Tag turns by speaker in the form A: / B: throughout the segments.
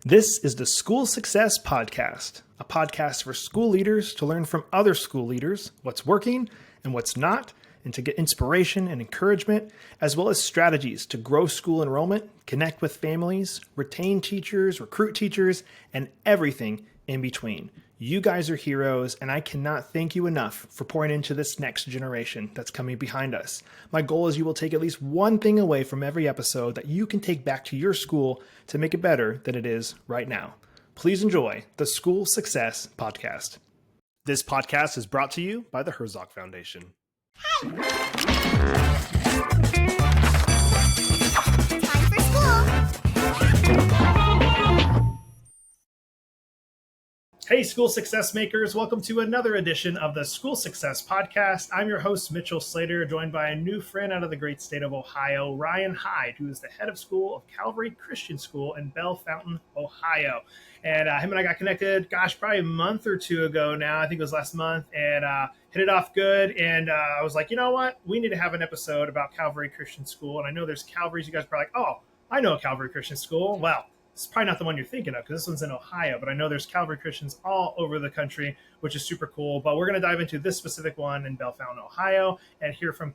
A: This is the School Success Podcast, a podcast for school leaders to learn from other school leaders what's working and what's not, and to get inspiration and encouragement, as well as strategies to grow school enrollment, connect with families, retain teachers, recruit teachers, and everything in between. You guys are heroes, and I cannot thank you enough for pouring into this next generation that's coming behind us. My goal is you will take at least one thing away from every episode that you can take back to your school to make it better than it is right now. Please enjoy the School Success Podcast. This podcast is brought to you by the Herzog Foundation.
B: Time for school.
A: Hey, School Success Makers. Welcome to another edition of the School Success Podcast. I'm your host, Mitchell Slater, joined by a new friend out of the great state of Ohio, Ryan Hyde, who is the head of school of Calvary Christian School in Bellefontaine, Ohio. And him and I got connected, probably a month or two ago now. I think it was last month, and hit it off good. And I was like, you know what? We need to have an episode about Calvary Christian School. And I know there's Calvary's. You guys are probably like, oh, I know a Calvary Christian School. Well, it's probably not the one you're thinking of because this one's in Ohio, but I know there's Calvary Christians all over the country, which is super cool. But we're going to dive into this specific one in Bellefontaine, Ohio, and hear from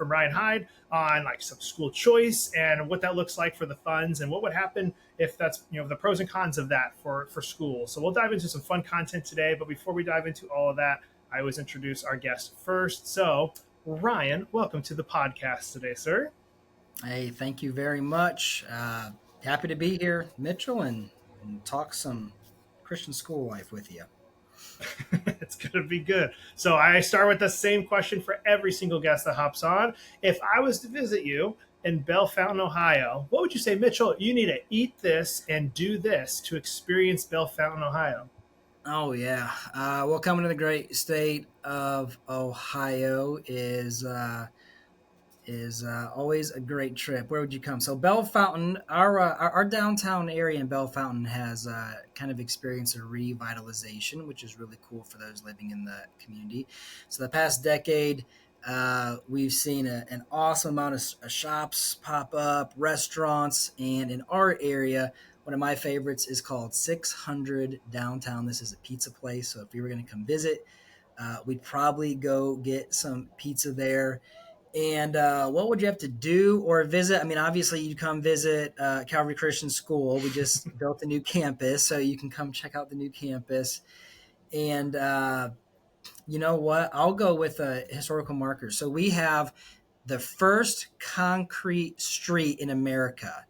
A: Ryan Hyde on like some school choice and what that looks like for the funds and what would happen if that's, the pros and cons of that for school. So we'll dive into some fun content today. But before we dive into all of that, I always introduce our guest first. So Ryan, welcome to the podcast today, sir.
C: Hey, thank you very much. Happy to be here, Mitchell, and talk some Christian school life with you.
A: It's going to be good. So I start with the same question for every single guest that hops on. If I was to visit you in Bellefontaine, Ohio, what would you say, Mitchell? You need to eat this and do this to experience Bellefontaine, Ohio.
C: Oh, yeah. Well, coming to the great state of Ohio is always a great trip. Where would you come? So Bellefontaine, our downtown area in Bellefontaine has kind of experienced a revitalization, which is really cool for those living in the community. So the past decade, we've seen an awesome amount of shops pop up, restaurants, and in our area, one of my favorites is called 600 Downtown. This is a pizza place. So if you were going to come visit, we'd probably go get some pizza there. And what would you have to do or visit? I mean, obviously, you come visit Calvary Christian School. We just built a new campus, so you can come check out the new campus. And you know what? I'll go with a historical marker. So we have the first concrete street in America.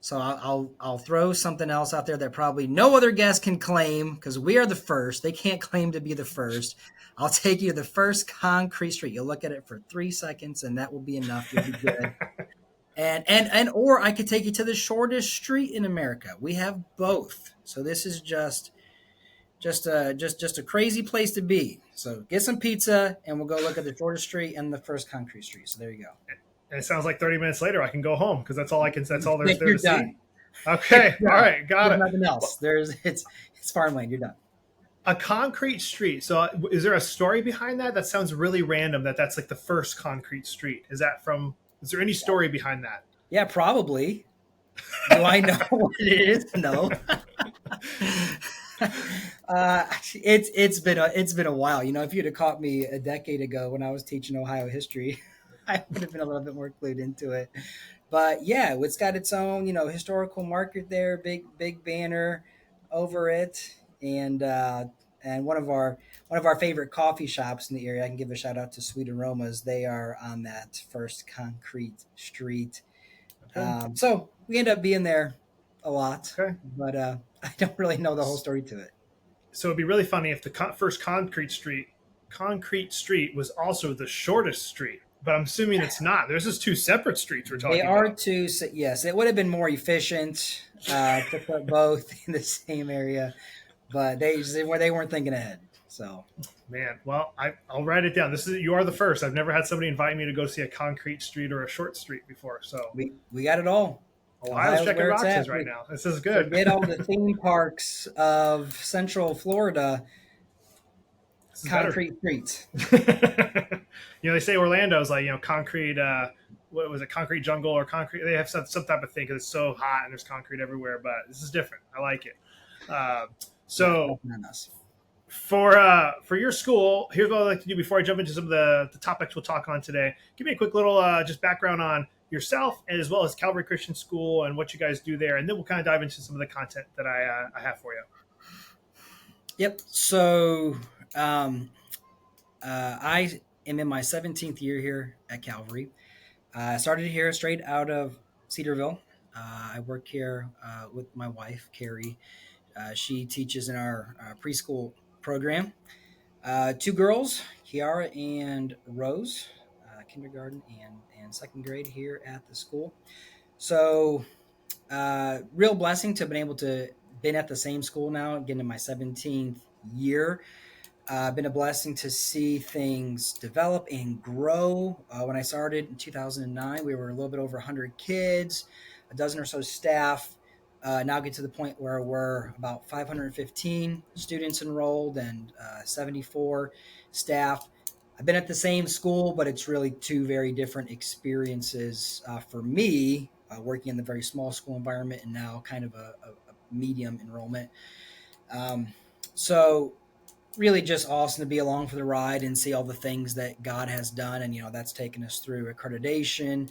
C: So I'll throw something else out there that probably no other guest can claim because we are the first. They can't claim to be the first. I'll take you to the first concrete street. You'll look at it for 3 seconds, and that will be enough. You'll be good. and or I could take you to the shortest street in America. We have both. So this is just a crazy place to be. So get some pizza, and we'll go look at the shortest street and the first concrete street. So there you go.
A: And it sounds like 30 minutes later I can go home because that's all there's there to
C: done.
A: See. Okay. All right. Got it.
C: Nothing else. It's farmland. You're done.
A: A concrete street. So is there a story behind that? That sounds really random that's like the first concrete street. Is there any story behind that?
C: Yeah, probably. Do I know what it is? No. It's been a while. If you'd have caught me a decade ago when I was teaching Ohio history, I would have been a little bit more clued into it. But yeah, it's got its own, historical marker there, big banner over it. And one of our favorite coffee shops in the area, I can give a shout out to Sweet Aromas. They are on that first concrete street. Okay. So we end up being there a lot, okay. But I don't really know the whole story to it.
A: So it'd be really funny if the first concrete street was also the shortest street. But I'm assuming it's not. There's just two separate streets we're talking about.
C: They are two. Yes, it would have been more efficient to put both in the same area. But they weren't thinking ahead. So,
A: man, well, I'll write it down. You are the first. I've never had somebody invite me to go see a concrete street or a short street before. So
C: we got it all.
A: Ohio's checking boxes right now. This is good.
C: Forget all the theme parks of Central Florida. Concrete streets.
A: They say Orlando's like concrete what was it, concrete jungle or concrete. They have some type of thing because it's so hot and there's concrete everywhere. But this is different. I like it. Uh,
C: Yeah,
A: so
C: nothing on us.
A: for your school, here's what I'd like to do before I jump into some of the topics we'll talk on today. Give me a quick little just background on yourself as well as Calvary Christian School and what you guys do there, and then we'll kind of dive into some of the content that I have for you.
C: Yep. So I am in my 17th year here at Calvary. I started here straight out of Cedarville. I work here with my wife, Carrie. She teaches in our preschool program. Two girls, Kiara and Rose, kindergarten and second grade here at the school. So, real blessing to have been able to been at the same school now, getting in my 17th year. Been a blessing to see things develop and grow. When I started in 2009, we were a little bit over 100 kids, a dozen or so staff. Now get to the point where we're about 515 students enrolled and 74 staff. I've been at the same school, but it's really two very different experiences for me, working in the very small school environment and now kind of a medium enrollment. Um, so really just awesome to be along for the ride and see all the things that God has done. And, that's taken us through accreditation.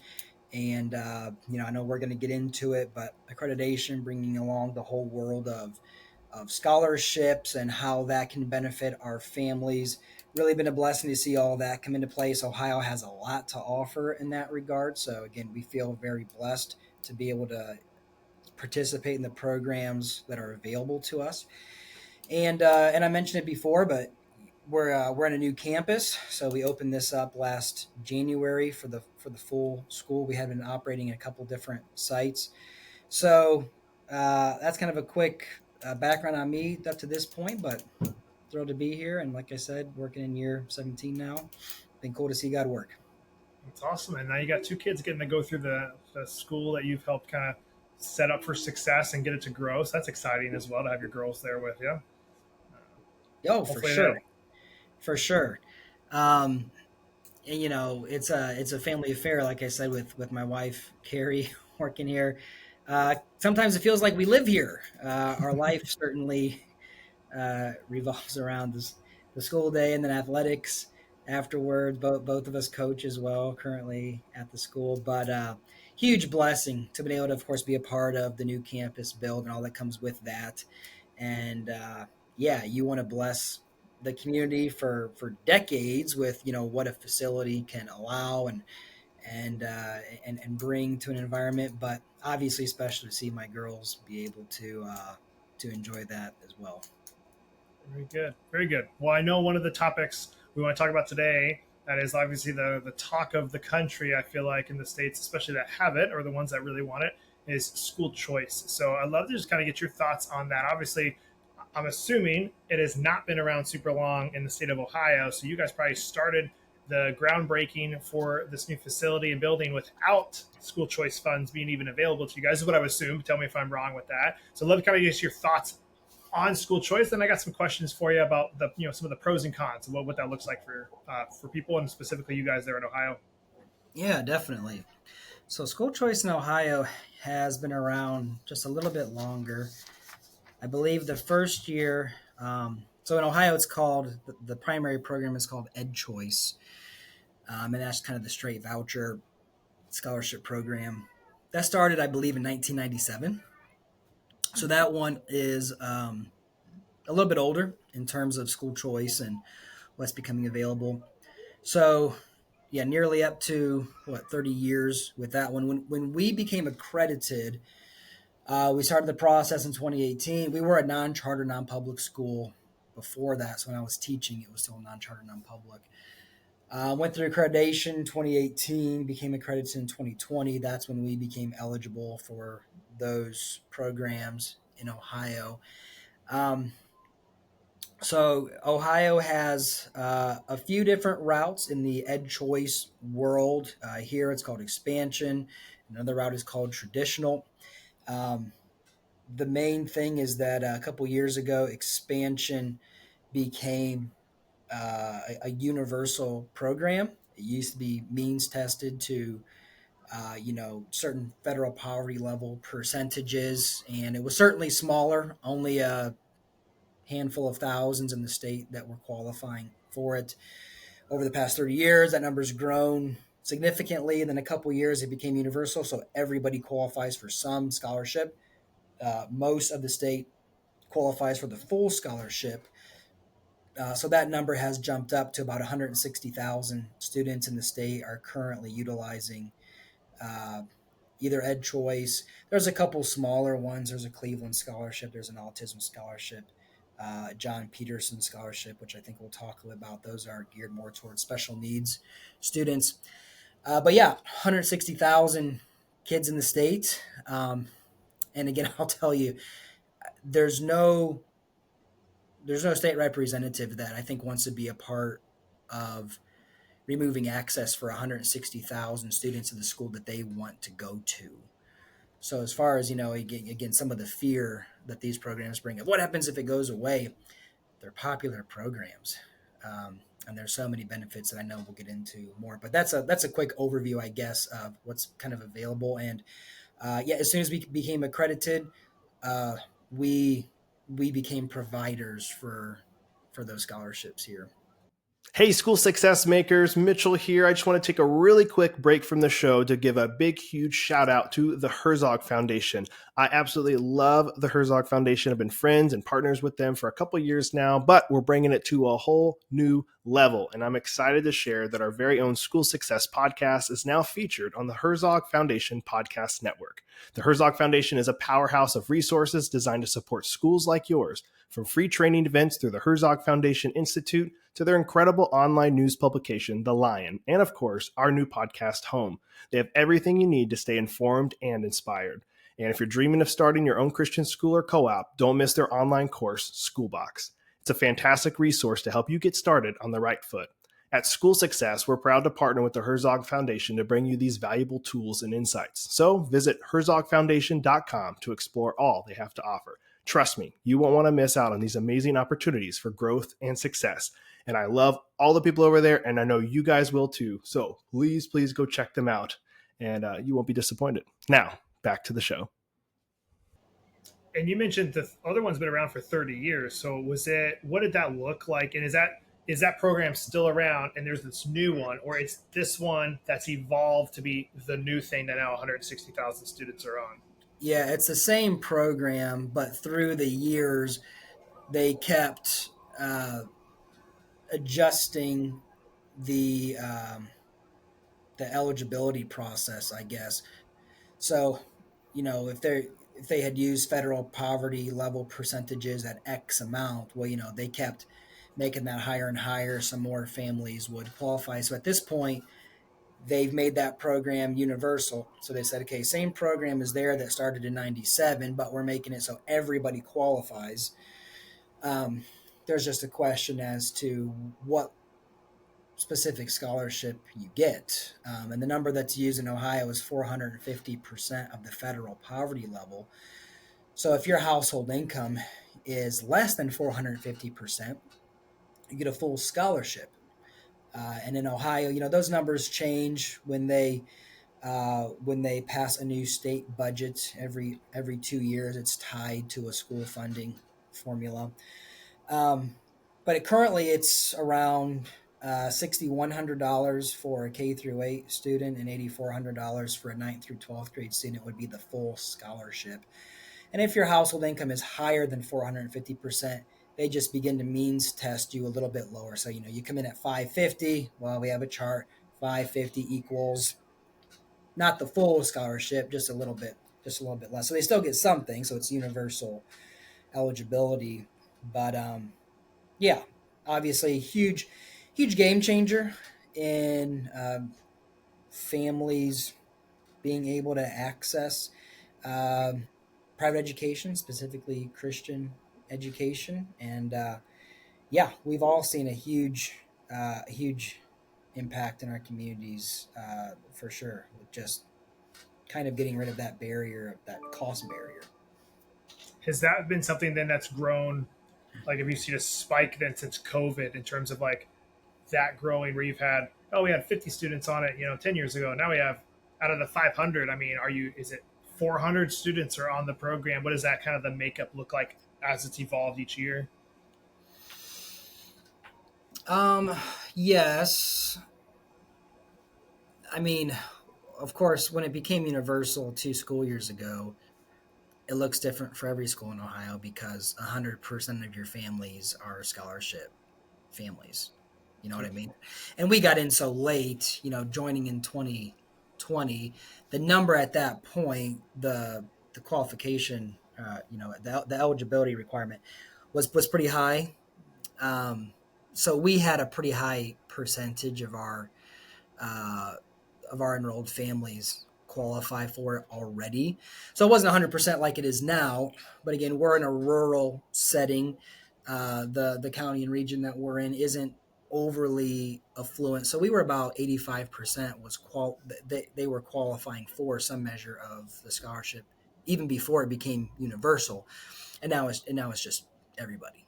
C: And, I know we're going to get into it, but accreditation, bringing along the whole world of scholarships and how that can benefit our families. Really been a blessing to see all that come into place. Ohio has a lot to offer in that regard. So, again, we feel very blessed to be able to participate in the programs that are available to us. And I mentioned it before, but we're in a new campus, so we opened this up last January for the full school. We have been operating in a couple different sites, so that's kind of a quick background on me up to this point. But thrilled to be here, and like I said, working in year 17 now. Been cool to see God work.
A: It's awesome, and now you got two kids getting to go through the school that you've helped kind of set up for success and get it to grow. So that's exciting as well to have your girls there with you.
C: Oh, for
A: Hopefully
C: sure,
A: that.
C: for sure. Um, and it's a family affair, like I said, with my wife Carrie working here. Sometimes it feels like we live here. Our life certainly revolves around the school day and then athletics afterwards. Both of us coach as well currently at the school, but huge blessing to be able to, of course, be a part of the new campus build and all that comes with that. And yeah, you want to bless the community for decades with what a facility can allow and bring to an environment, but obviously, especially to see my girls be able to enjoy that as well.
A: Very good. Very good. Well, I know one of the topics we want to talk about today that is obviously the talk of the country, I feel like, in the States, especially that have it or the ones that really want it, is school choice. So I'd love to just kind of get your thoughts on that. Obviously, I'm assuming it has not been around super long in the state of Ohio. So you guys probably started the groundbreaking for this new facility and building without school choice funds being even available to you guys, is what I would assume. Tell me if I'm wrong with that. So I'd love to kind of get your thoughts on school choice. Then I got some questions for you about the some of the pros and cons and what that looks like for people and specifically you guys there in Ohio.
C: Yeah, definitely. So, school choice in Ohio has been around just a little bit longer. I believe the first year, so in Ohio, it's called the primary program is called Ed Choice, and that's kind of the straight voucher scholarship program. That started, I believe, in 1997. So, that one is a little bit older in terms of school choice and what's becoming available. So, yeah, nearly up to 30 years with that one. When we became accredited, we started the process in 2018. We were a non-charter, non-public school before that. So when I was teaching, it was still non-charter, non-public. Went through accreditation in 2018, became accredited in 2020. That's when we became eligible for those programs in Ohio. Um, so Ohio has a few different routes in the Ed Choice world. Here it's called expansion. Another route is called traditional. Um, the main thing is that a couple years ago, expansion became a universal program. It used to be means tested to certain federal poverty level percentages, and it was certainly smaller, only a handful of thousands in the state that were qualifying for it. Over the past 30 years, that number's grown significantly. And then a couple years, it became universal, so everybody qualifies for some scholarship. Most of the state qualifies for the full scholarship. So that number has jumped up to about 160,000 students in the state are currently utilizing uh, either Ed Choice. There's a couple smaller ones. There's a Cleveland scholarship. There's an autism scholarship, John Peterson scholarship, which I think we'll talk about. Those are geared more towards special needs students. But yeah, 160,000 kids in the state. And again, I'll tell you, there's no state representative that I think wants to be a part of removing access for 160,000 students in the school that they want to go to. So as far as, again, some of the fear that these programs bring up, what happens if it goes away? They're popular programs. And there's so many benefits that I know we'll get into more, but that's a quick overview, I guess, of what's kind of available. And as soon as we became accredited, we became providers for those scholarships here.
A: Hey, school success makers, Mitchell here. I just want to take a really quick break from the show to give a big, huge shout out to the Herzog Foundation. I absolutely love the Herzog Foundation. I've been friends and partners with them for a couple years now, but we're bringing it to a whole new level. And I'm excited to share that our very own School Success podcast is now featured on the Herzog Foundation Podcast Network. The Herzog Foundation is a powerhouse of resources designed to support schools like yours, from free training events through the Herzog Foundation Institute to their incredible online news publication, The Lion, and of course, our new podcast, Home. They have everything you need to stay informed and inspired. And if you're dreaming of starting your own Christian school or co-op, don't miss their online course, Schoolbox. It's a fantastic resource to help you get started on the right foot. At School Success, we're proud to partner with the Herzog Foundation to bring you these valuable tools and insights. So visit herzogfoundation.com to explore all they have to offer. Trust me, you won't want to miss out on these amazing opportunities for growth and success. And I love all the people over there, and I know you guys will too. So please go check them out, and you won't be disappointed. Now, back to the show. And you mentioned the other one's been around for 30 years. So what did that look like? And is that program still around, and there's this new one, or it's this one that's evolved to be the new thing that now 160,000 students are on?
C: Yeah, it's the same program, but through the years, they kept adjusting the eligibility process, I guess. So, if they had used federal poverty level percentages at X amount, well, they kept making that higher and higher. Some more families would qualify. So at this point, they've made that program universal. So they said, okay, same program is there that started in 97, but we're making it so everybody qualifies. There's just a question as to what specific scholarship you get. And the number that's used in Ohio is 450% of the federal poverty level. So if your household income is less than 450%, you get a full scholarship. And in Ohio, those numbers change when they pass a new state budget every 2 years. It's tied to a school funding formula. But currently it's around $6,100 for a K through 8 student and $8,400 for a 9th through 12th grade student would be the full scholarship. And if your household income is higher than 450%, they just begin to means test you a little bit lower. So, you come in at 550. Well, we have a chart. 550 equals not the full scholarship, just a little bit less. So they still get something. So it's universal eligibility. But obviously huge game changer in families being able to access private education, specifically Christian education. And we've all seen a huge impact in our communities for sure, with just kind of getting rid of that barrier, that cost barrier.
A: Has that been something then that's grown? Like, have you seen a spike then since COVID in terms of like that growing, where you've had, we had 50 students on it, 10 years ago. Now we have out of the 500, I mean, is it 400 students are on the program? What does that kind of the makeup look like as it's evolved each year?
C: Um, yes. I mean, of course, when it became universal 2 school years ago, it looks different for every school in Ohio because 100% of your families are scholarship families. You know what I mean? And we got in so late, joining in 2020, the number at that point, the qualification, the eligibility requirement was pretty high. So we had a pretty high percentage uh, of our enrolled families qualify for it already. So it wasn't 100% like it is now. But again, we're in a rural setting. The county and region that we're in isn't overly affluent. So we were about 85% they were qualifying for some measure of the scholarship even before it became universal. And now it's just everybody.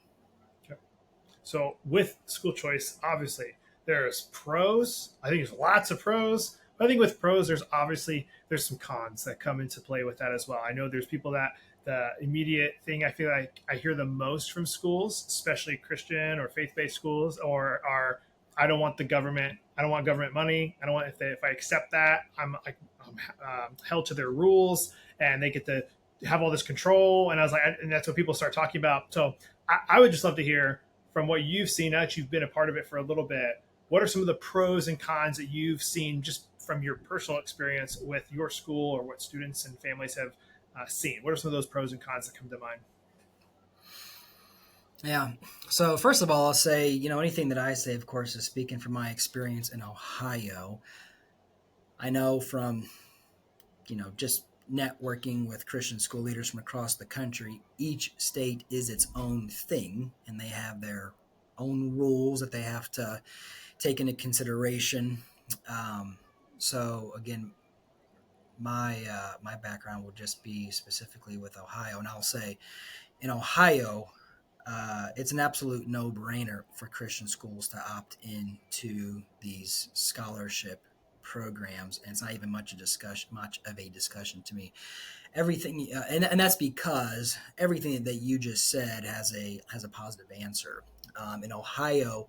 A: So with school choice, obviously there's pros. I think there's lots of pros. But I think with pros, there's some cons that come into play with that as well. I know there's people that the immediate thing I feel like I hear the most from schools, especially Christian or faith-based schools, or are I don't want the government. I don't want government money. I don't want if I accept that, I'm held to their rules, and they get to have all this control. And I was like, and that's what people start talking about. So I would just love to hear from what you've seen, now that you've been a part of it for a little bit, what are some of the pros and cons that you've seen just from your personal experience with your school or what students and families have seen? What are some of those pros and cons that come to mind?
C: Yeah. So first of all, I'll say, anything that I say, of course, is speaking from my experience in Ohio. I know from, just networking with Christian school leaders from across the country, each state is its own thing, and they have their own rules that they have to take into consideration. Um, so again, my background will just be specifically with Ohio, and I'll say in Ohio, it's an absolute no-brainer for Christian schools to opt into these scholarship programs, and it's not even much of a discussion to me. Everything, and that's because everything that you just said has a positive answer. In Ohio,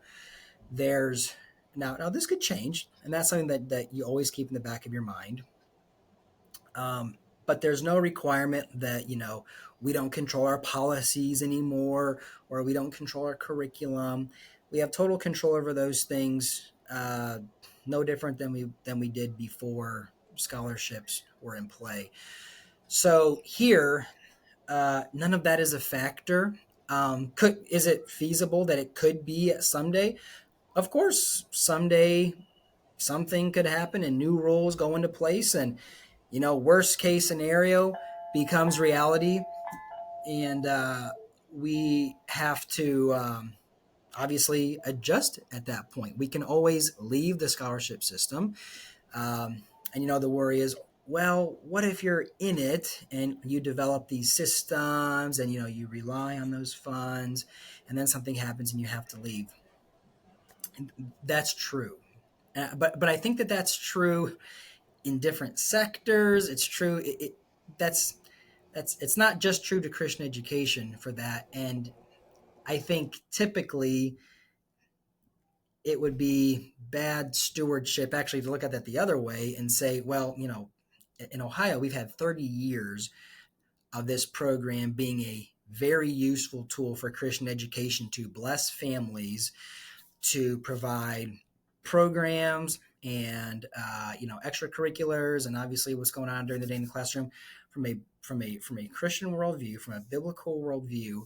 C: there's now this could change, and that's something that you always keep in the back of your mind. But there's no requirement that we don't control our policies anymore, or we don't control our curriculum. We have total control over those things, no different than we did before scholarships were in play. So here, none of that is a factor. Is it feasible that it could be someday? Of course, someday something could happen and new rules go into place, and worst case scenario becomes reality, and we have to obviously adjust at that point. We can always leave the scholarship system, and the worry is, well, what if you're in it and you develop these systems and you rely on those funds, and then something happens and you have to leave? That's true, but I think that that's true in different sectors. It's true. That's it's not just true to Christian education for that. And I think typically it would be bad stewardship actually to look at that the other way and say, well, in Ohio, we've had 30 years of this program being a very useful tool for Christian education to bless families, to provide programs and extracurriculars, and obviously what's going on during the day in the classroom from a Christian worldview, from a biblical worldview.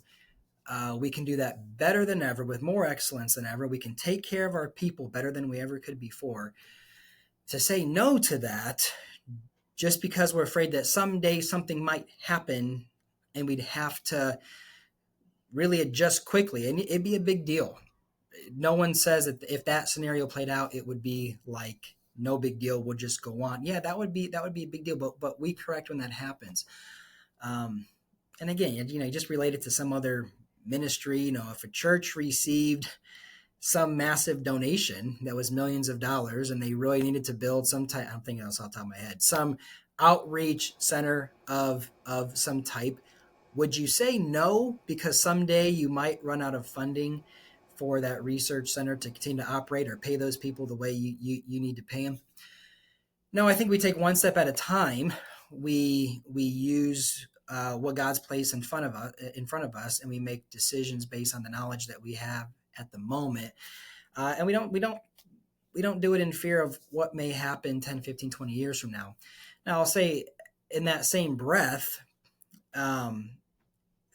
C: We can do that better than ever, with more excellence than ever. We can take care of our people better than we ever could before. To say no to that just because we're afraid that someday something might happen and we'd have to really adjust quickly, and it'd be a big deal. No one says that if that scenario played out, it would be like no big deal. We'll just go on. Yeah, that would be a big deal. But we correct when that happens. And again, you just relate it to some other ministry. If a church received some massive donation that was millions of dollars, and they really needed to build some type, I'm thinking off the top of my head, some outreach center of some type, would you say no because someday you might run out of funding for that research center to continue to operate or pay those people the way you need to pay them? No, I think we take one step at a time. We use what God's placed in front of us, and we make decisions based on the knowledge that we have at the moment. And we don't do it in fear of what may happen 10, 15, 20 years from now. Now, I'll say in that same breath,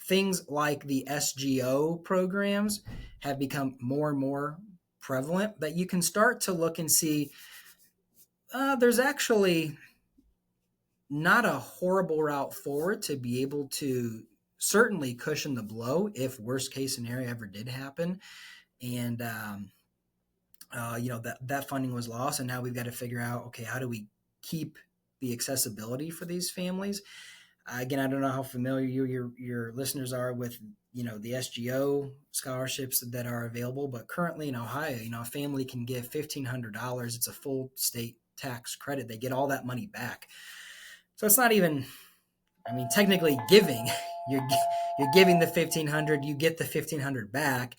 C: things like the SGO programs have become more and more prevalent, that you can start to look and see there's actually not a horrible route forward to be able to certainly cushion the blow if worst case scenario ever did happen. And, that funding was lost. And now we've got to figure out, okay, how do we keep the accessibility for these families? Again, I don't know how familiar your listeners are with, the SGO scholarships that are available, but currently in Ohio, a family can give $1,500. It's a full state tax credit. They get all that money back. So it's not even, technically giving. You're giving the $1,500, you get the $1,500 back,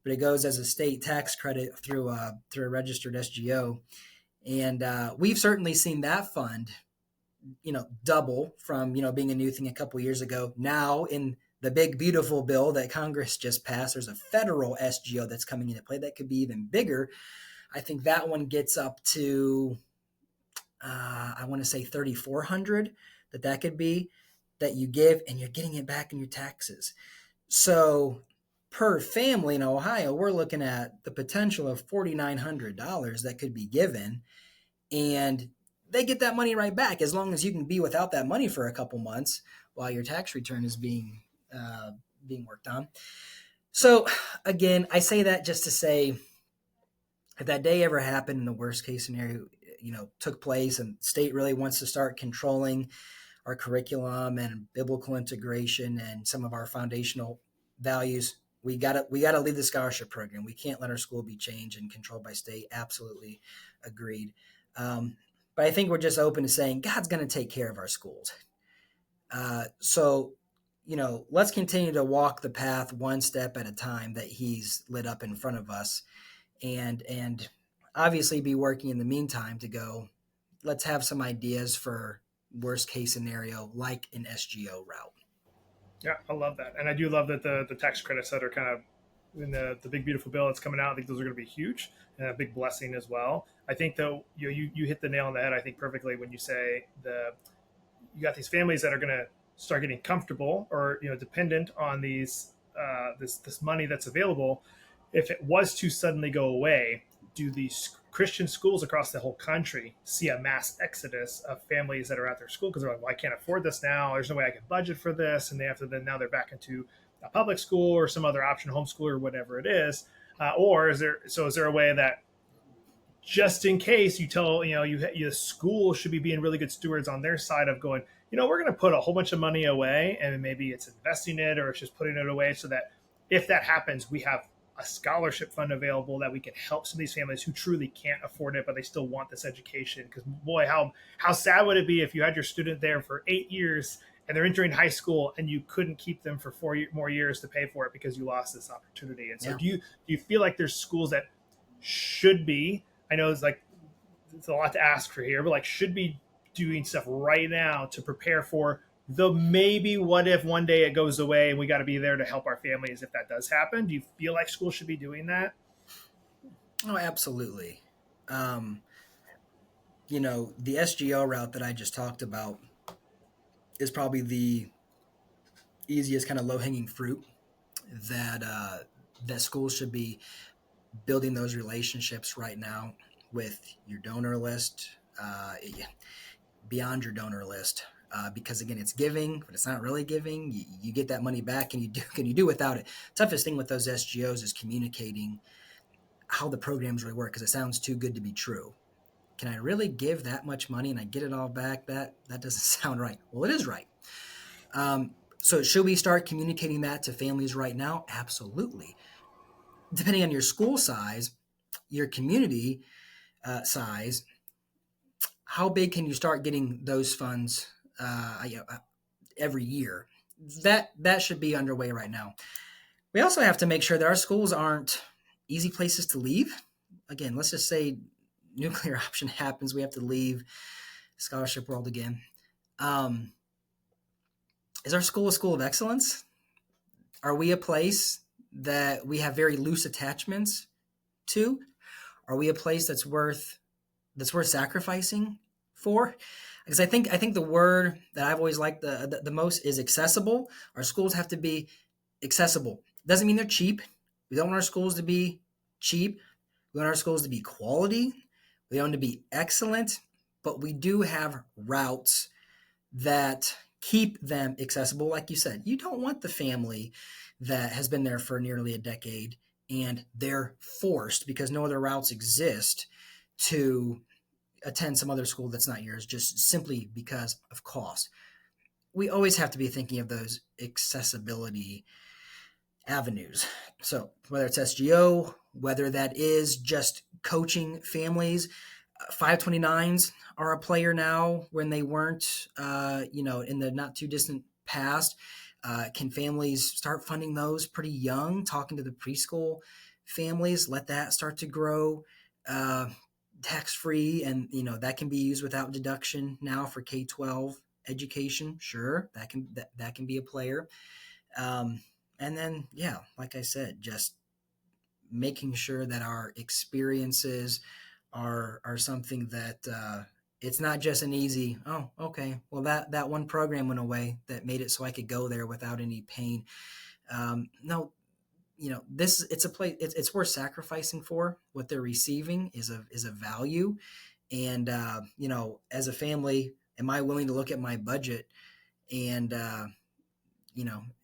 C: but it goes as a state tax credit through a registered SGO. And we've certainly seen that fund, double from, being a new thing a couple years ago. Now in the big, beautiful bill that Congress just passed, there's a federal SGO that's coming into play that could be even bigger. I think that one gets up to, I want to say 3,400 that could be that you give, and you're getting it back in your taxes. So per family in Ohio, we're looking at the potential of $4,900 that could be given, and they get that money right back as long as you can be without that money for a couple months while your tax return is being worked on. So again, I say that just to say, if that day ever happened and the worst case scenario, took place and state really wants to start controlling our curriculum and biblical integration and some of our foundational values, we gotta leave the scholarship program. We can't let our school be changed and controlled by state. Absolutely agreed. But I think we're just open to saying God's going to take care of our schools. So, let's continue to walk the path one step at a time that He's lit up in front of us, and obviously be working in the meantime to go, let's have some ideas for worst case scenario, like an SGO route.
A: Yeah, I love that. And I do love that the tax credits that are kind of in the big, beautiful bill that's coming out, I think those are going to be huge and a big blessing as well. I think, though, you hit the nail on the head, I think, perfectly when you say you got these families that are going to start getting comfortable or, dependent on these this money that's available. If it was to suddenly go away, do these Christian schools across the whole country see a mass exodus of families that are at their school because they're like, well, I can't afford this now. There's no way I can budget for this. And now they're back into a public school or some other option, homeschool or whatever it is. Or is there a way that just in case you tell, the school should be being really good stewards on their side of going, we're going to put a whole bunch of money away, and maybe it's investing it or it's just putting it away so that if that happens, we have a scholarship fund available that we can help some of these families who truly can't afford it, but they still want this education. Because boy, how sad would it be if you had your student there for 8 years and they're entering high school and you couldn't keep them for 4 more years to pay for it because you lost this opportunity. And so do you feel like there's schools that should be, I know it's a lot to ask for here, but like should be doing stuff right now to prepare for the maybe what if one day it goes away and we got to be there to help our families if that does happen? Do you feel like schools should be doing that?
C: Oh, absolutely. The SGO route that I just talked about is probably the easiest kind of low-hanging fruit that schools should be building those relationships right now with your donor list, beyond your donor list. Because again, it's giving, but it's not really giving. You get that money back, and you do without it. Toughest thing with those SGOs is communicating how the programs really work, because it sounds too good to be true. Can I really give that much money and I get it all back? That doesn't sound right. Well, it is right. So should we start communicating that to families right now? Absolutely. depending on your school size, your community size, how big can you start getting those funds every year? That should be underway right now. We also have to make sure that our schools aren't easy places to leave. Again, let's just say nuclear option happens, we have to leave scholarship world again. Is our school a school of excellence? Are we a place that we have very loose attachments to? Are we a place that's worth sacrificing for? Because I think the word that I've always liked the most is accessible. Our schools have to be accessible. Doesn't mean they're cheap. We don't want our schools to be cheap. We want our schools to be quality. We want them to be excellent. But we do have routes that keep them accessible. Like you said, you don't want the family that has been there for nearly a decade and they're forced, because no other routes exist, to attend some other school that's not yours just simply because of cost. We always have to be thinking of those accessibility avenues. So whether it's SGO, whether that is just coaching families, 529s are a player now when they weren't, in the not too distant past. Can families start funding those pretty young? Talking to the preschool families, let that start to grow. Tax-free, and that can be used without deduction now for K-12 education. Sure, that can be a player. And then, like I said, just making sure that our experiences are something that it's not just an easy, oh, okay, well, that one program went away that made it so I could go there without any pain. No, it's a place, it's worth sacrificing for. What they're receiving is a value. And, as a family, am I willing to look at my budget and,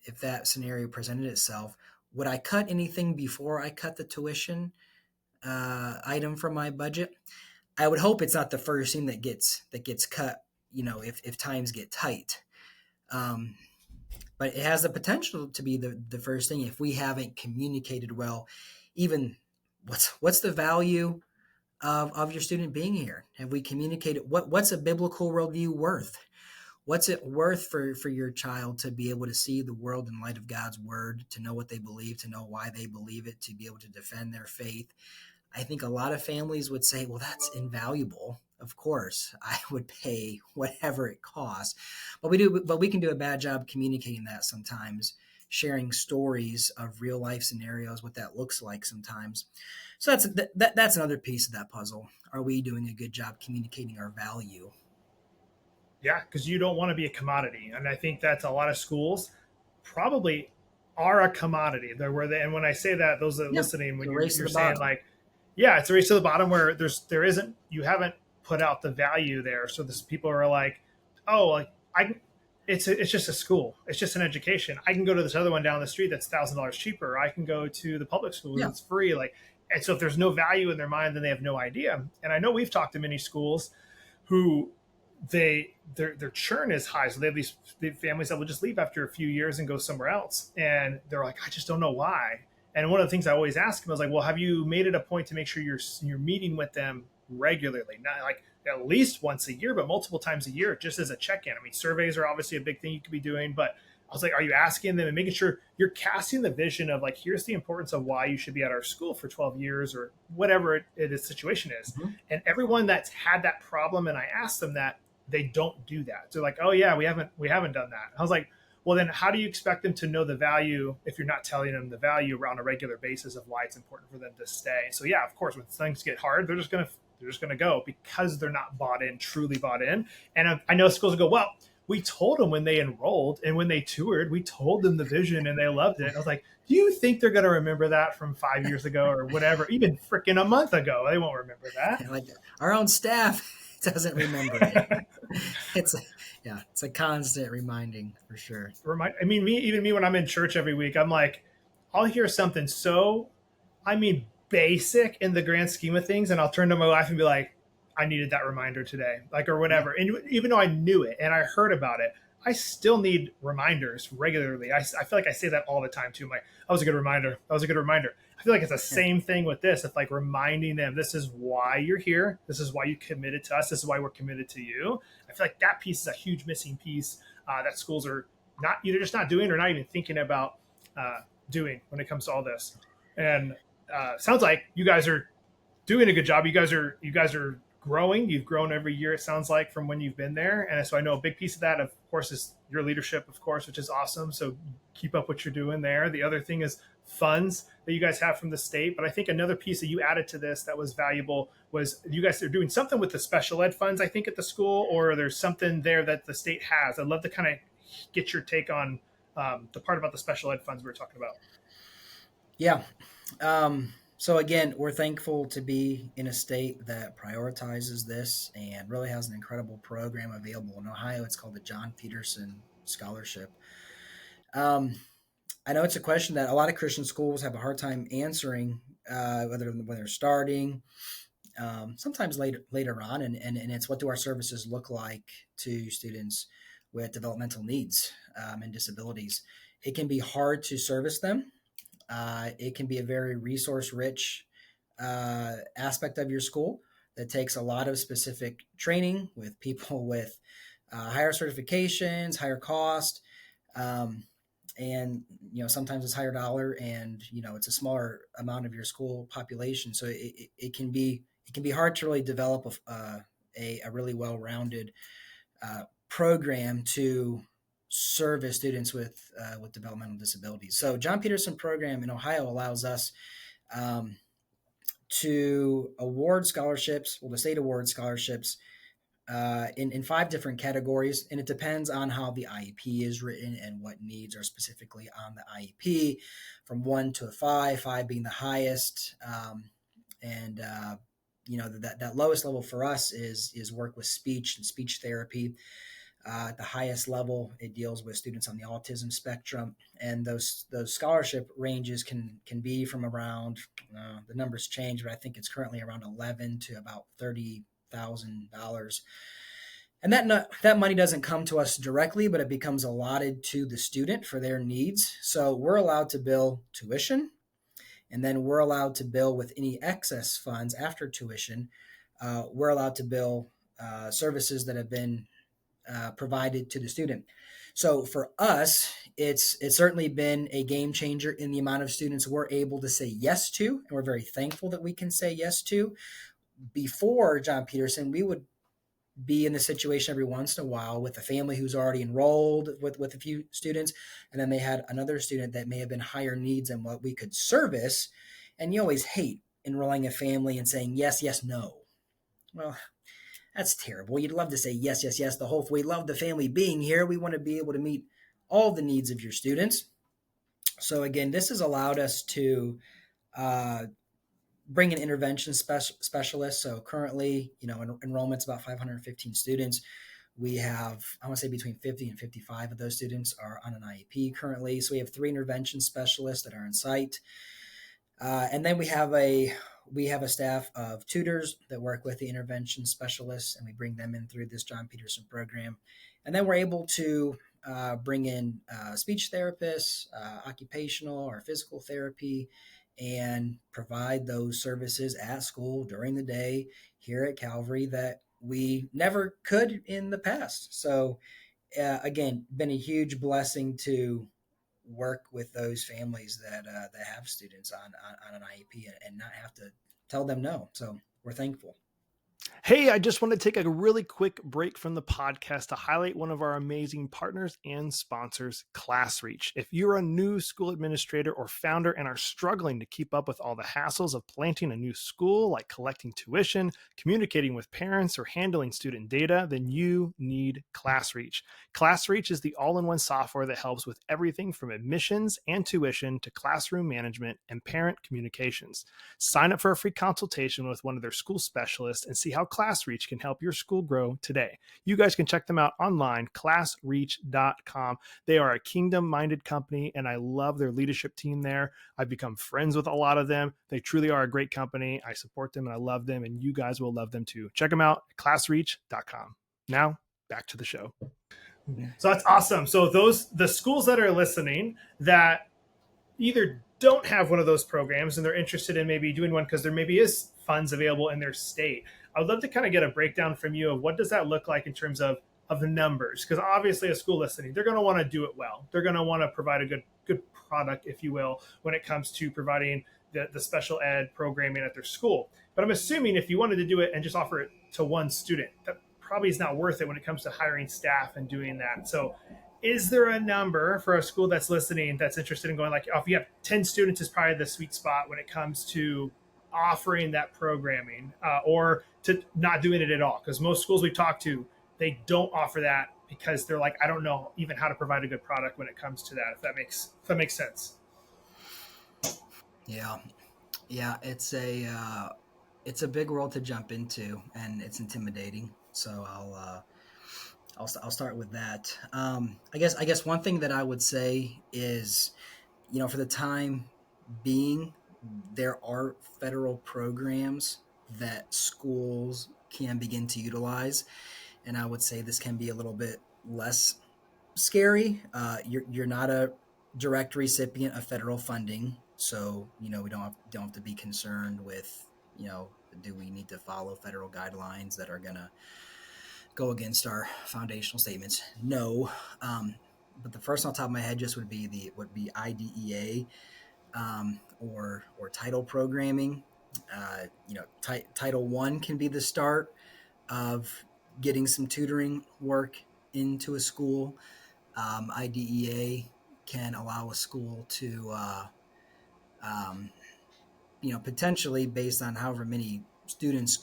C: if that scenario presented itself, would I cut anything before I cut the tuition item from my budget? I would hope it's not the first thing that gets cut, if times get tight. But it has the potential to be the first thing if we haven't communicated well, even what's the value of your student being here? Have we communicated what's a biblical worldview worth? What's it worth for your child to be able to see the world in light of God's word, to know what they believe, to know why they believe it, to be able to defend their faith? I think a lot of families would say, well, that's invaluable. Of course, I would pay whatever it costs. But we can do a bad job communicating that sometimes, sharing stories of real life scenarios, what that looks like sometimes. So that's another piece of that puzzle. Are we doing a good job communicating our value?
A: Yeah, because you don't want to be a commodity, and I think that's a lot of schools probably are a commodity. They're where they, and when I say that, those that are listening, when you're saying bottom. Like, yeah, it's a race to the bottom where you haven't put out the value there. So this people are like, oh, like it's just a school, it's just an education. I can go to this other one down the street that's $1,000 cheaper. I can go to the public school that's free. Like, and so if there's no value in their mind, then they have no idea. And I know we've talked to many schools who their churn is high, so they have these families that will just leave after a few years and go somewhere else, and they're like, I just don't know why. And one of the things I always ask them is like, well, have you made it a point to make sure you're meeting with them regularly, not like at least once a year, but multiple times a year, just as a check-in? I mean, surveys are obviously a big thing you could be doing, but I was like, are you asking them and making sure you're casting the vision of like, here's the importance of why you should be at our school for 12 years or whatever the situation is. Mm-hmm. And everyone that's had that problem, and I asked them that, they don't do that. They're like, oh yeah, we haven't done that. I was like, well, then how do you expect them to know the value if you're not telling them the value on a regular basis of why it's important for them to stay? So yeah, of course, when things get hard, they're just gonna go because they're not truly bought in. And I know schools will go, well, we told them when they enrolled and when they toured, we told them the vision and they loved it. I was like, do you think they're going to remember that from 5 years ago or whatever, even freaking a month ago? They won't remember that.
C: Like our own staff doesn't remember it. It's a constant reminding for sure.
A: Me when I'm in church every week, I'm like, I'll hear something basic in the grand scheme of things, and I'll turn to my wife and be like, I needed that reminder today, like, or whatever. And even though I knew it and I heard about it, I still need reminders regularly. I feel like I say that all the time too. I'm like, that was a good reminder. That was a good reminder. I feel like it's the same thing with this. It's like reminding them, this is why you're here. This is why you committed to us. This is why we're committed to you. I feel like that piece is a huge missing piece that schools are not either just not doing or not even thinking about doing when it comes to all this. And sounds like you guys are doing a good job. You guys are growing. You've grown every year, it sounds like, from when you've been there. And so I know a big piece of that, of course, is your leadership, of course, which is awesome. So keep up what you're doing there. The other thing is funds that you guys have from the state. But I think another piece that you added to this that was valuable was you guys are doing something with the special ed funds, I think, at the school, or there's something there that the state has. I'd love to kind of get your take on the part about the special ed funds we were talking about.
C: Yeah. So again, we're thankful to be in a state that prioritizes this and really has an incredible program available in Ohio. It's called the John Peterson Scholarship. I know it's a question that a lot of Christian schools have a hard time answering, whether when they're starting, sometimes later on, and it's what do our services look like to students with developmental needs and disabilities. It can be hard to service them. It can be a very resource-rich aspect of your school that takes a lot of specific training with people with higher certifications, higher cost, and sometimes it's higher dollar, and it's a smaller amount of your school population, so it can be hard to really develop a really well-rounded program to service students with developmental disabilities. So John Peterson program in Ohio allows us to award scholarships. Well, the state awards scholarships in 5 different categories, and it depends on how the IEP is written and what needs are specifically on the IEP, from 1 to 5, 5 being the highest. And that lowest level for us is work with speech and speech therapy. At the highest level, it deals with students on the autism spectrum, and those scholarship ranges can be from around the numbers change, but I think it's currently around $11,000 to about $30,000. And that money doesn't come to us directly, but it becomes allotted to the student for their needs. So we're allowed to bill tuition, and then we're allowed to bill with any excess funds after tuition. We're allowed to bill services that have been provided to the student. So for us, it's certainly been a game changer in the amount of students we're able to say yes to, and we're very thankful that we can say yes to. Before John Peterson, we would be in the situation every once in a while with a family who's already enrolled with a few students, and then they had another student that may have been higher needs than what we could service. And you always hate enrolling a family and saying yes, yes, no. Well, that's terrible. You'd love to say yes, yes, yes. We love the family being here. We want to be able to meet all the needs of your students. So again, this has allowed us to bring an intervention specialist. So currently, enrollment's about 515 students. We have, I want to say, between 50 and 55 of those students are on an IEP currently. So we have 3 intervention specialists that are on site. And then we have a staff of tutors that work with the intervention specialists, and we bring them in through this John Peterson program. And then we're able to bring in speech therapists, occupational or physical therapy, and provide those services at school during the day here at Calvary that we never could in the past. So again, been a huge blessing to work with those families that have students on an IEP and not have to tell them no. So we're thankful.
A: Hey, I just want to take a really quick break from the podcast to highlight one of our amazing partners and sponsors, ClassReach. If you're a new school administrator or founder and are struggling to keep up with all the hassles of planting a new school, like collecting tuition, communicating with parents, or handling student data, then you need ClassReach. ClassReach is the all-in-one software that helps with everything from admissions and tuition to classroom management and parent communications. Sign up for a free consultation with one of their school specialists and see how ClassReach can help your school grow today. You guys can check them out online, classreach.com. They are a kingdom-minded company, and I love their leadership team there. I've become friends with a lot of them. They truly are a great company. I support them, and I love them, and you guys will love them too. Check them out at classreach.com. Now, back to the show. So that's awesome. So the schools that are listening that either don't have one of those programs and they're interested in maybe doing one because there maybe is funds available in their state. I would love to kind of get a breakdown from you of what does that look like in terms of the numbers, because obviously a school listening, they're going to want to do it well. They're going to want to provide a good product, if you will, when it comes to providing the special ed programming at their school. But I'm assuming if you wanted to do it and just offer it to one student, that probably is not worth it when it comes to hiring staff and doing that. So is there a number for a school that's listening that's interested in going, like, oh, if you have 10 students is probably the sweet spot when it comes to offering that programming, or to not doing it at all? Because most schools we talk to, they don't offer that because they're like, I don't know even how to provide a good product when it comes to that, if that makes sense.
C: Yeah, yeah, it's a big world to jump into, and it's intimidating. So I'll start with that. I guess one thing that I would say is, for the time being, there are federal programs that schools can begin to utilize, and I would say this can be a little bit less scary. You're not a direct recipient of federal funding, so we don't have to be concerned with, do we need to follow federal guidelines that are gonna go against our foundational statements? No. But the first on top of my head just would be IDEA, or title programming. Title One can be the start of getting some tutoring work into a school. IDEA can allow a school to, um, potentially, based on however many students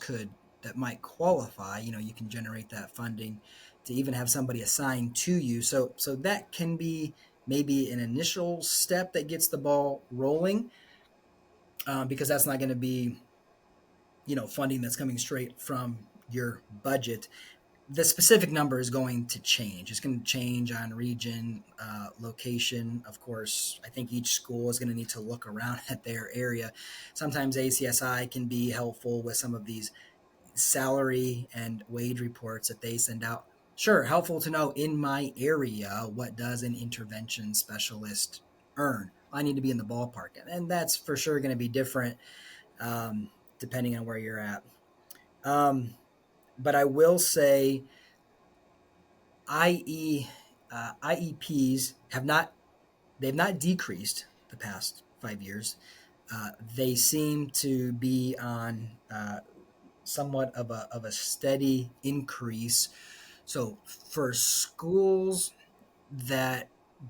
C: that might qualify, you can generate that funding to even have somebody assigned to you. So that can be maybe an initial step that gets the ball rolling, because that's not going to be, funding that's coming straight from your budget. The specific number is going to change. It's going to change on region, location. Of course, I think each school is going to need to look around at their area. Sometimes ACSI can be helpful with some of these salary and wage reports that they send out. Sure, helpful to know in my area, what does an intervention specialist earn? I need to be in the ballpark. And that's for sure going to be different, um, depending on where you're at. Um, but I will say, IE IEPs they've not decreased the past 5 years. They seem to be on, somewhat of a steady increase. So for schools that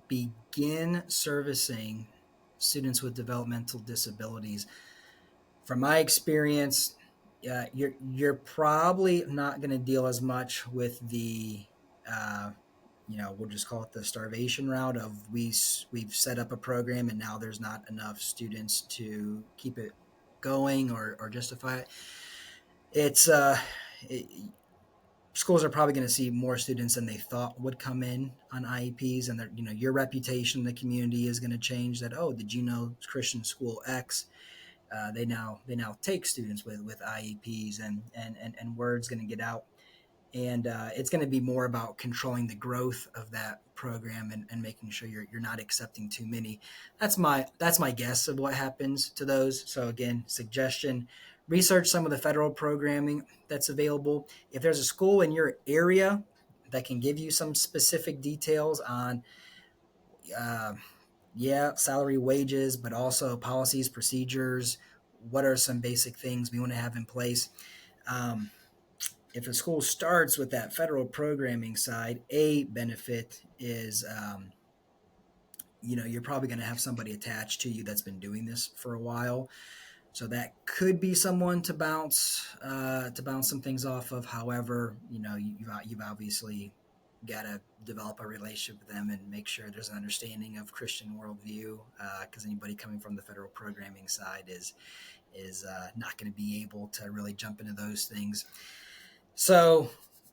C: begin servicing students with developmental disabilities, from my experience, you're probably not going to deal as much with the, uh, we'll just call it the starvation route of, we've set up a program and now there's not enough students to keep it going, or justify it. It's it, Schools are probably going to see more students than they thought would come in on IEPs, and your reputation in the community is going to change. That, oh, did you know Christian school X? They now take students with IEPs, and word's going to get out, and it's going to be more about controlling the growth of that program, and making sure you're not accepting too many. That's my guess of what happens to those. So again, suggestion: research some of the federal programming that's available. If there's a school in your area that can give you some specific details on, uh, yeah, salary, wages, but also policies, procedures, what are some basic things we want to have in place? Um, if a school starts with that federal programming side, a benefit is, you're probably going to have somebody attached to you that's been doing this for a while. So that could be someone to bounce some things off of. However, you've obviously got to develop a relationship with them and make sure there's an understanding of Christian worldview, because anybody coming from the federal programming side is not going to be able to really jump into those things. So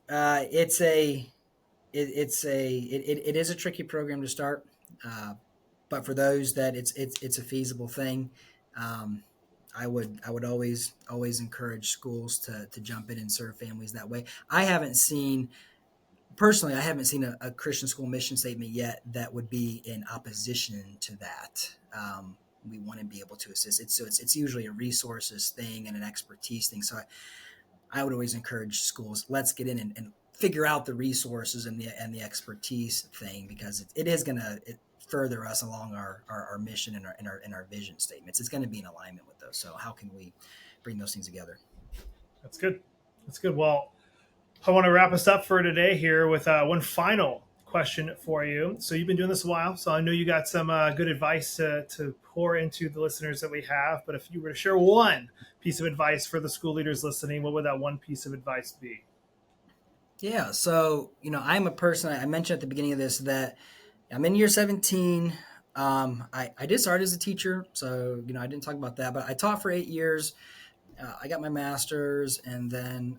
C: it's a it is a tricky program to start, but for those that it's a feasible thing. Um, I would always encourage schools to jump in and serve families that way. I haven't seen personally, I haven't seen a Christian school mission statement yet that would be in opposition to that. We want to be able to assist. It's usually a resources thing and an expertise thing. So I would always encourage schools, let's get in and figure out the resources and the expertise thing, because it is going to further us along our mission and our vision statements. It's going to be in alignment with those. So how can we bring those things together?
A: That's good. That's good. Well, I want to wrap us up for today here with one final question for you. So you've been doing this a while, so I know you got some good advice to pour into the listeners that we have. But if you were to share one piece of advice for the school leaders listening, what would that one piece of advice be?
C: Yeah. So, I'm a person, I mentioned at the beginning of this that I'm in year 17. I did start as a teacher, so, I didn't talk about that, but I taught for 8 years. I got my master's, and then,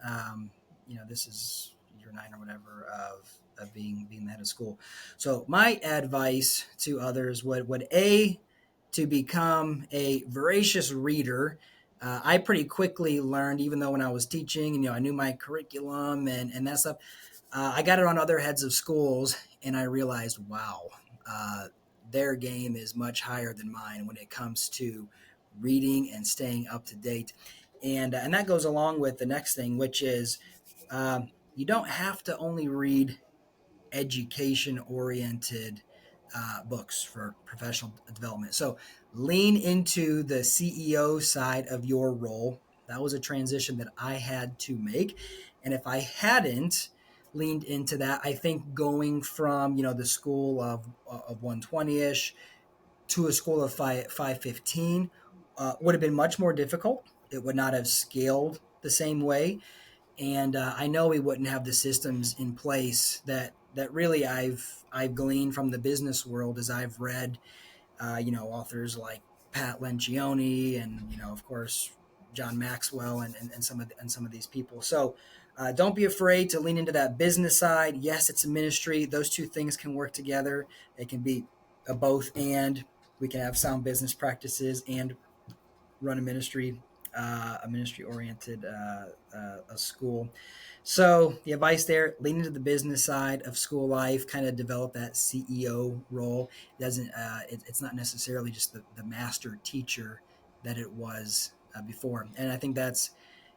C: this is year 9 or whatever of being the head of school. So my advice to others would to become a voracious reader. I pretty quickly learned, even though when I was teaching, I knew my curriculum and that stuff. I got it on other heads of schools, and I realized, wow, their game is much higher than mine when it comes to reading and staying up to date. And that goes along with the next thing, which is you don't have to only read education-oriented books for professional development. So lean into the CEO side of your role. That was a transition that I had to make. And if I hadn't leaned into that, I think going from, the school of 120-ish to a school of 515 would have been much more difficult. It would not have scaled the same way. And I know we wouldn't have the systems in place that really I've gleaned from the business world as I've read, authors like Pat Lencioni and, of course, John Maxwell and some of these people. So don't be afraid to lean into that business side. Yes, it's a ministry. Those two things can work together. It can be a both and. We can have sound business practices and run a ministry-oriented a school. So the advice there: lean into the business side of school life, kind of develop that CEO role. It's not necessarily just the master teacher that it was before, and I think that's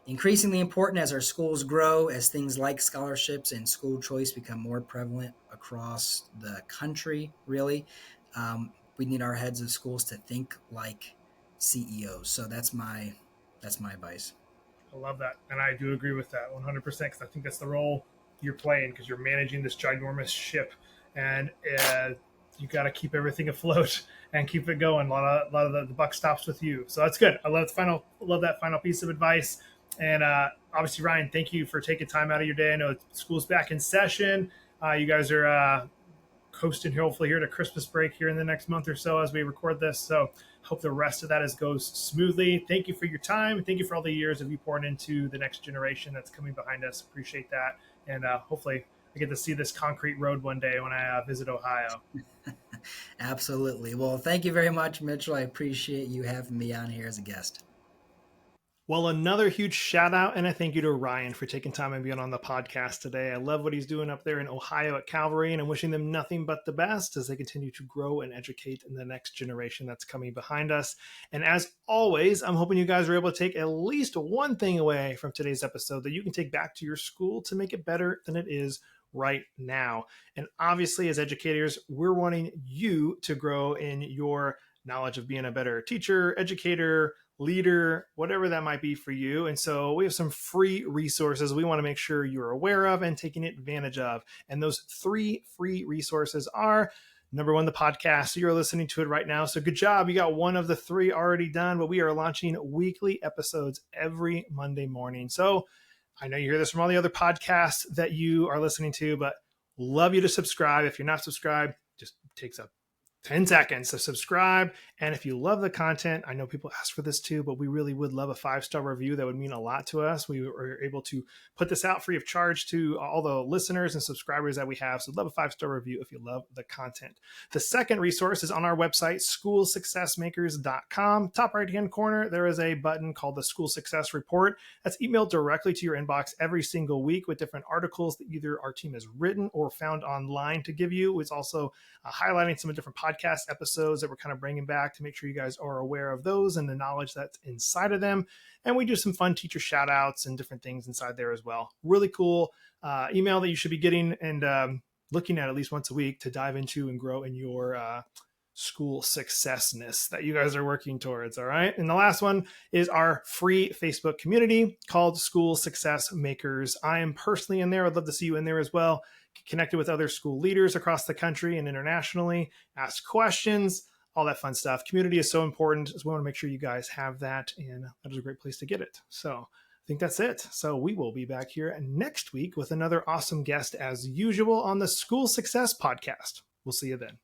C: increasingly important as our schools grow, as things like scholarships and school choice become more prevalent across the country. Really, we need our heads of schools to think like CEOs. So that's my advice.
A: I love that. And I do agree with that 100% because I think that's the role you're playing because you're managing this ginormous ship and you got to keep everything afloat and keep it going. A lot of the buck stops with you. So that's good. I love that final piece of advice. And obviously, Ryan, thank you for taking time out of your day. I know school's back in session. You guys are coasting hopefully here to Christmas break here in the next month or so as we record this. So hope the rest of that goes smoothly. Thank you for your time. Thank you for all the years of you pouring into the next generation that's coming behind us. Appreciate that. And hopefully I get to see this concrete road one day when I visit Ohio.
C: Absolutely. Well, thank you very much, Mitchell. I appreciate you having me on here as a guest.
A: Well, another huge shout out and a thank you to Ryan for taking time and being on the podcast today. I love what he's doing up there in Ohio at Calvary, and I'm wishing them nothing but the best as they continue to grow and educate in the next generation that's coming behind us. And as always, I'm hoping you guys are able to take at least one thing away from today's episode that you can take back to your school to make it better than it is right now. And obviously, as educators, we're wanting you to grow in your knowledge of being a better teacher, educator, leader, whatever that might be for you. And so we have some free resources we want to make sure you're aware of and taking advantage of. And those 3 free resources are: number 1, the podcast. So you're listening to it right now. So good job. You got one of the 3 already done, but we are launching weekly episodes every Monday morning. So I know you hear this from all the other podcasts that you are listening to, but love you to subscribe. If you're not subscribed, just takes a 10 seconds. So subscribe. And if you love the content, I know people ask for this too, but we really would love a 5-star review. That would mean a lot to us. We were able to put this out free of charge to all the listeners and subscribers that we have. So love a 5-star review if you love the content. The second resource is on our website, schoolsuccessmakers.com. Top right-hand corner, there is a button called the School Success Report. That's emailed directly to your inbox every single week with different articles that either our team has written or found online to give you. It's also highlighting some of different podcast episodes that we're kind of bringing back to make sure you guys are aware of those and the knowledge that's inside of them. And we do some fun teacher shout outs and different things inside there as well. Really cool email that you should be getting and looking at least once a week to dive into and grow in your school successness that you guys are working towards. All right. And the last one is our free Facebook community called School Success Makers. I am personally in there. I'd love to see you in there as well. Get connected with other school leaders across the country and internationally, ask questions, all that fun stuff. Community is so important. So we want to make sure you guys have that. And that is a great place to get it. So I think that's it. So we will be back here next week with another awesome guest as usual on the School Success Podcast. We'll see you then.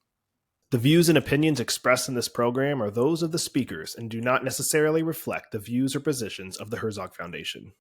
A: The views and opinions expressed in this program are those of the speakers and do not necessarily reflect the views or positions of the Herzog Foundation.